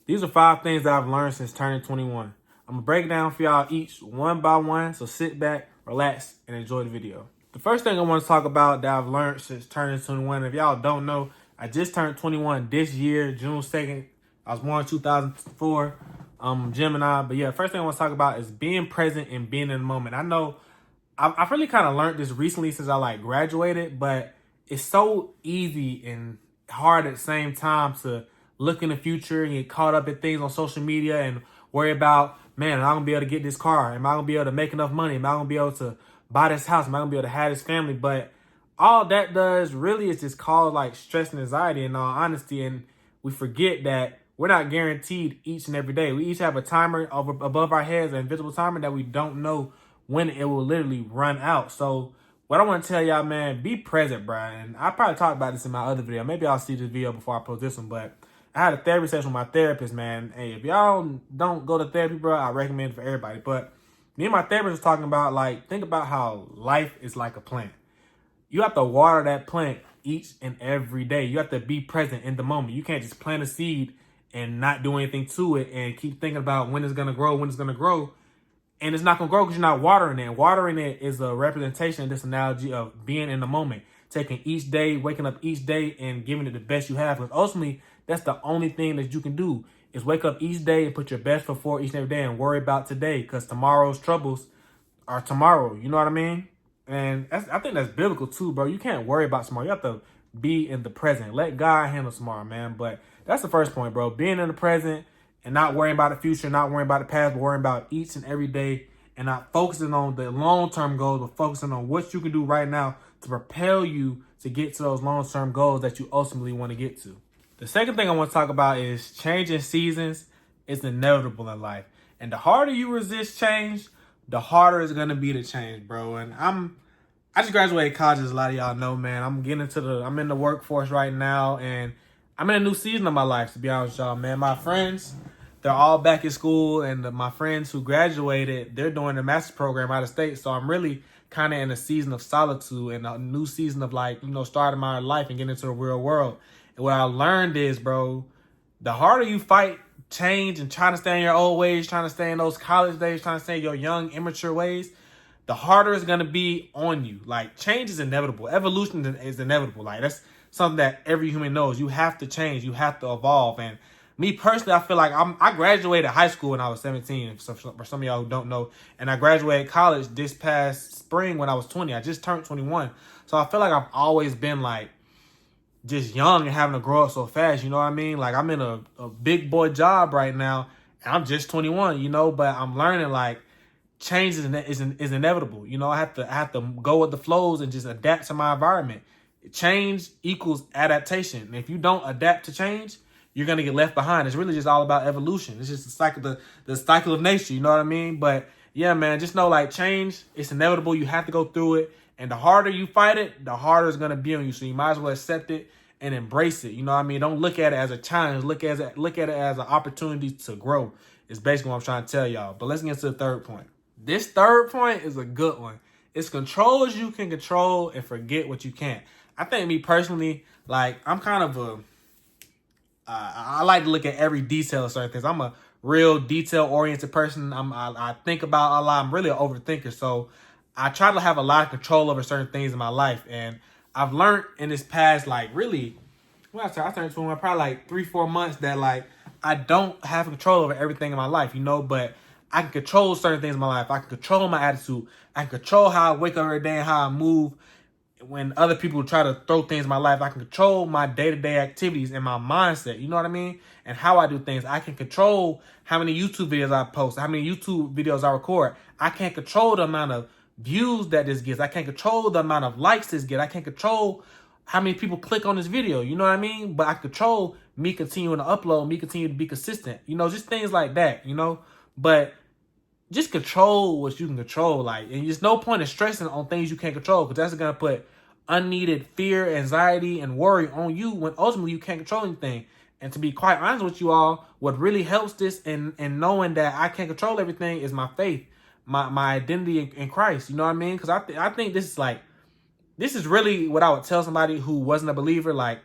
These are 5 things that I've learned since turning 21. I'm gonna break it down for y'all each one by one, so sit back, relax, and enjoy the video. The first thing I want to talk about that I've learned since turning 21, if y'all don't know, I just turned 21 this year, June 2nd. I was born in 2004, Gemini. But yeah, first thing I want to talk about is being present and being in the moment. I know I've really kind of learned this recently since I graduated, but it's so easy and hard at the same time to look in the future and get caught up in things on social media and worry about, man, am I gonna be able to get this car? Am I gonna be able to make enough money? Am I gonna be able to buy this house? Am I gonna be able to have this family? But all that does really is just cause stress and anxiety in all honesty. And we forget that we're not guaranteed each and every day. We each have a timer above our heads, an invisible timer that we don't know when it will literally run out. So what I want to tell y'all, man, be present, bro. And I probably talked about this in my other video. Maybe I'll see this video before I post this one. But I had a therapy session with my therapist, man. Hey, if y'all don't go to therapy, bro, I recommend it for everybody. But me and my therapist was talking about, think about how life is like a plant. You have to water that plant each and every day. You have to be present in the moment. You can't just plant a seed and not do anything to it and keep thinking about when it's going to grow, and it's not going to grow because you're not watering it. Watering it is a representation of this analogy of being in the moment, taking each day, waking up each day and giving it the best you have. Because ultimately, that's the only thing that you can do is wake up each day and put your best foot forward each and every day and worry about today, because tomorrow's troubles are tomorrow. You know what I mean? And I think that's biblical too, bro. You can't worry about tomorrow. You have to be in the present. Let God handle tomorrow, man. But that's the first point, bro. Being in the present and not worrying about the future, not worrying about the past, but worrying about each and every day, and not focusing on the long-term goals, but focusing on what you can do right now to propel you to get to those long-term goals that you ultimately want to get to. The second thing I want to talk about is changing seasons is inevitable in life. And the harder you resist change, the harder it's going to be to change, bro. And I just graduated college, as a lot of y'all know, man. I'm in the workforce right now, and I'm in a new season of my life, to be honest with y'all, man. My friends, they're all back in school, and my friends who graduated, they're doing a master's program out of state. So I'm really kind of in a season of solitude and a new season of starting my life and getting into the real world. And what I learned is, bro, the harder you fight change and trying to stay in your old ways, trying to stay in those college days, trying to stay in your young, immature ways, the harder it's going to be on you. Change is inevitable. Evolution is inevitable. That's something that every human knows. You have to change. You have to evolve. And me personally, I feel like I graduated high school when I was 17, for some of y'all who don't know. And I graduated college this past spring when I was 20. I just turned 21. So I feel like I've always been just young and having to grow up so fast, you know what I mean? I'm in a big boy job right now, and I'm just 21, but I'm learning change is inevitable. I have to go with the flows and just adapt to my environment. Change equals adaptation. And if you don't adapt to change, you're gonna get left behind. It's really just all about evolution. It's just the cycle of nature, you know what I mean? But yeah, man, just know change, it's inevitable. You have to go through it. And the harder you fight it, the harder it's gonna be on you. So you might as well accept it and embrace it. You know what I mean? Don't look at it as a challenge. Look at it as an opportunity to grow. It's basically what I'm trying to tell y'all. But let's get to the third point. This third point is a good one. It's control as you can control and forget what you can't. I think me personally, I'm kind of I like to look at every detail of certain things. I'm a real detail-oriented person. I think about a lot. I'm really an overthinker. So I try to have a lot of control over certain things in my life. And I've learned in this past, really, I turned 21, probably 3-4 months that I don't have control over everything in my life, but I can control certain things in my life. I can control my attitude. I can control how I wake up every day and how I move. When other people try to throw things in my life, I can control my day-to-day activities and my mindset, you know what I mean? And how I do things. I can control how many YouTube videos I post, how many YouTube videos I record. I can't control the amount of views that this gets. I can't control the amount of likes this gets. I can't control how many people click on this video, you know what I mean? But I control me continuing to upload, me continuing to be consistent, just things like that, But just control what you can control, and there's no point in stressing on things you can't control, because that's gonna put unneeded fear, anxiety, and worry on you when ultimately you can't control anything. And to be quite honest with you all, what really helps this and knowing that I can't control everything is my faith, my identity in Christ. You know what I mean? Because I think this is this is really what I would tell somebody who wasn't a believer.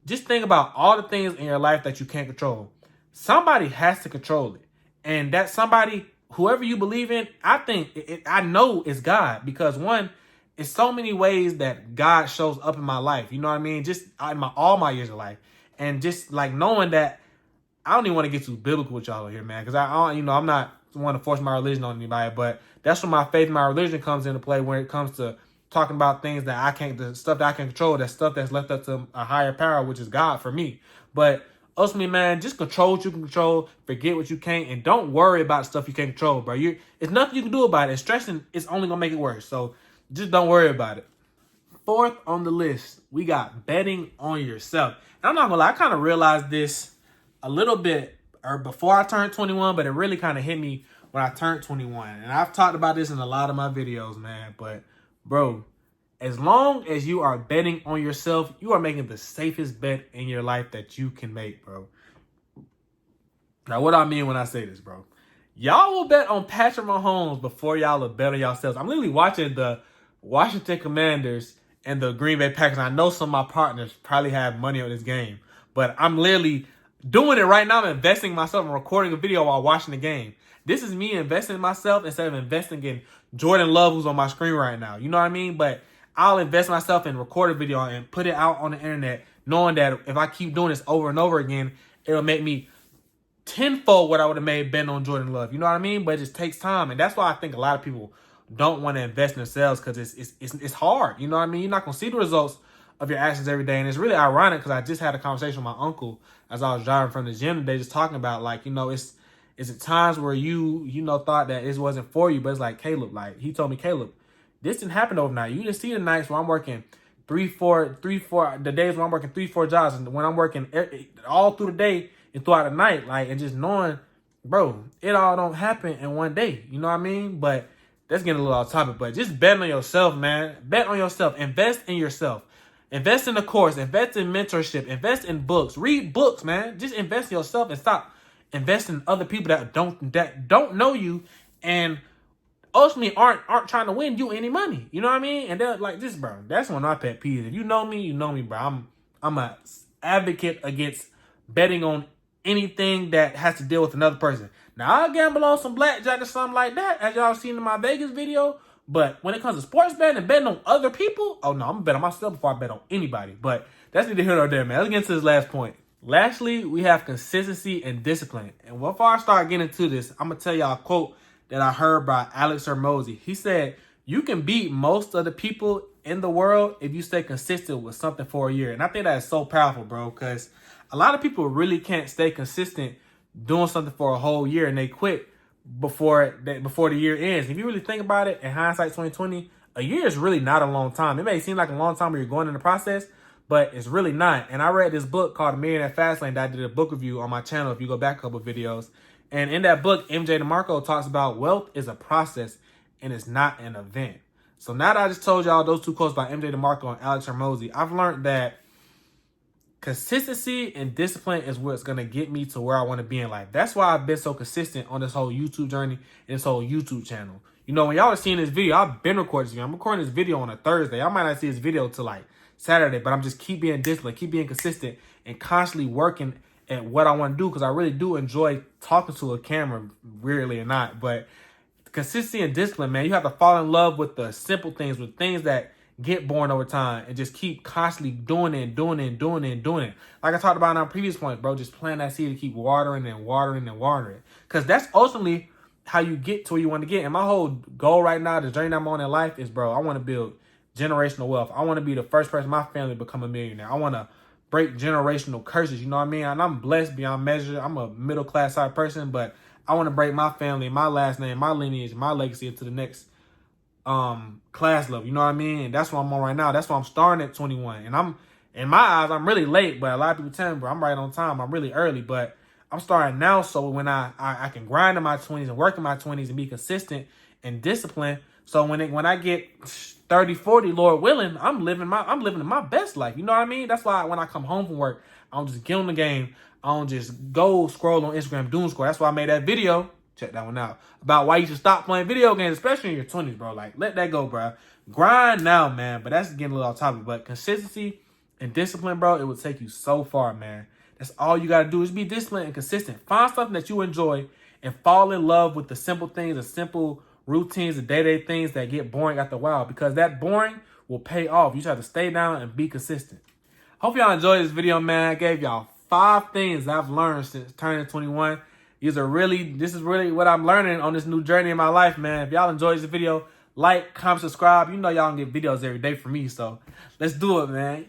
Just think about all the things in your life that you can't control. somebody has to control it. And that somebody, whoever you believe in, I think, I know it's God. Because one, it's so many ways that God shows up in my life. You know what I mean? Just in all my years of life. And just like knowing that, I don't even want to get too biblical with y'all here, man. Because I'm not want to force my religion on anybody. But that's where my faith, my religion comes into play when it comes to talking about things that I can't, the stuff that I can control, that stuff that's left up to a higher power, which is God for me. But ultimately, man, just control what you can control, forget what you can't, and don't worry about stuff you can't control, bro. It's nothing you can do about it. And stressing is only gonna make it worse. So just don't worry about it. Fourth on the list, we got betting on yourself. And I'm not gonna lie, I kind of realized this a little bit or before I turned 21, but it really kind of hit me when I turned 21. And I've talked about this in a lot of my videos, man. But bro, as long as you are betting on yourself, you are making the safest bet in your life that you can make, bro. Now, what I mean when I say this, bro, y'all will bet on Patrick Mahomes before y'all will bet on yourselves. I'm literally watching the Washington Commanders and the Green Bay Packers. I know some of my partners probably have money on this game, but I'm literally doing it right now. I'm investing in myself and recording a video while watching the game. This is me investing in myself instead of investing in Jordan Love, who's on my screen right now. You know what I mean? But I'll invest myself and record a video and put it out on the internet, knowing that if I keep doing this over and over again, it'll make me tenfold what I would have made betting on Jordan Love. You know what I mean? But it just takes time. And that's why I think a lot of people don't want to invest in themselves, because it's hard. You know what I mean? You're not going to see the results of your actions every day. And it's really ironic because I just had a conversation with my uncle as I was driving from the gym today, just talking about, like, you know, is it times where you thought that it wasn't for you, but it's like, Caleb, like, he told me, Caleb, this didn't happen overnight. You didn't see the nights where I'm working the days when I'm working 3-4 jobs, and when I'm working all through the day and throughout the night, like, and just knowing, bro, it all don't happen in one day. You know what I mean? But that's getting a little off topic. But just bet on yourself, man. Bet on yourself. Invest in yourself. Invest in the course. Invest in mentorship. Invest in books. Read books, man. Just invest in yourself and stop investing in other people that don't know you and ultimately aren't trying to win you any money. You know what I mean? And they're like this, bro. That's one of my pet peeves. If you know me, bro. I'm a advocate against betting on anything that has to deal with another person. Now, I'll gamble on some blackjack or something like that, as y'all seen in my Vegas video. But when it comes to sports betting and betting on other people, oh no, I'm gonna bet on myself before I bet on anybody. But that's neither here nor there, man. Let's get into this last point. Lastly, we have consistency and discipline. And before I start getting into this, I'm gonna tell y'all a quote that I heard by Alex Hormozi. He said, "You can beat most of the people in the world if you stay consistent with something for a year." And I think that is so powerful, bro, because a lot of people really can't stay consistent doing something for a whole year and they quit before the year ends. If you really think about it, in hindsight 2020, a year is really not a long time. It may seem like a long time when you're going in the process, but it's really not. And I read this book called The Millionaire Fastlane that I did a book review on my channel if you go back a couple of videos. And in that book, MJ DeMarco talks about wealth is a process and it's not an event. So now that I just told y'all those two quotes by MJ DeMarco and Alex Hormozi, I've learned that consistency and discipline is what's going to get me to where I want to be in life. That's why I've been so consistent on this whole YouTube journey and this whole YouTube channel. You know, when y'all are seeing this video, I've been recording this video. I'm recording this video on a Thursday. I might not see this video till like Saturday, but I'm just keep being disciplined, keep being consistent, and constantly working at what I want to do, because I really do enjoy talking to a camera, weirdly or not. But consistency and discipline, man, you have to fall in love with the simple things, with things that get boring over time, and just keep constantly doing it. Like I talked about in our previous point, bro, just plant that seed to keep watering and watering and watering. Because that's ultimately how you get to where you want to get. And my whole goal right now, the journey I'm on in life is, bro, I want to build generational wealth. I want to be the first person in my family to become a millionaire. I want to break generational curses, you know what I mean? And I'm blessed beyond measure. I'm a middle-class type person, but I want to break my family, my last name, my lineage, my legacy into the next class level, you know what I mean? And that's what I'm on right now. That's why I'm starting at 21. And I'm, in my eyes, I'm really late, but a lot of people tell me, bro, I'm right on time. I'm really early, but I'm starting now, so when I can grind in my 20s and work in my 20s and be consistent and disciplined, so when I get 30, 40, Lord willing, I'm living my best life. You know what I mean? That's why when I come home from work, I don't just get on the game. I don't just go scroll on Instagram doom scroll. That's why I made that video. Check that one out. About why you should stop playing video games, especially in your 20s, bro. Like, let that go, bro. Grind now, man. But that's getting a little off topic. But consistency and discipline, bro, it will take you so far, man. That's all you got to do is be disciplined and consistent. Find something that you enjoy and fall in love with the simple things, the simple routines, the day-to-day things that get boring after a while, because that boring will pay off. You just have to stay down and be consistent. Hope y'all enjoyed this video, man. I gave y'all 5 things I've learned since turning 21. This is really what I'm learning on this new journey in my life, man. If y'all enjoyed this video, like, comment, subscribe. You know y'all can get videos every day from me, so let's do it, man.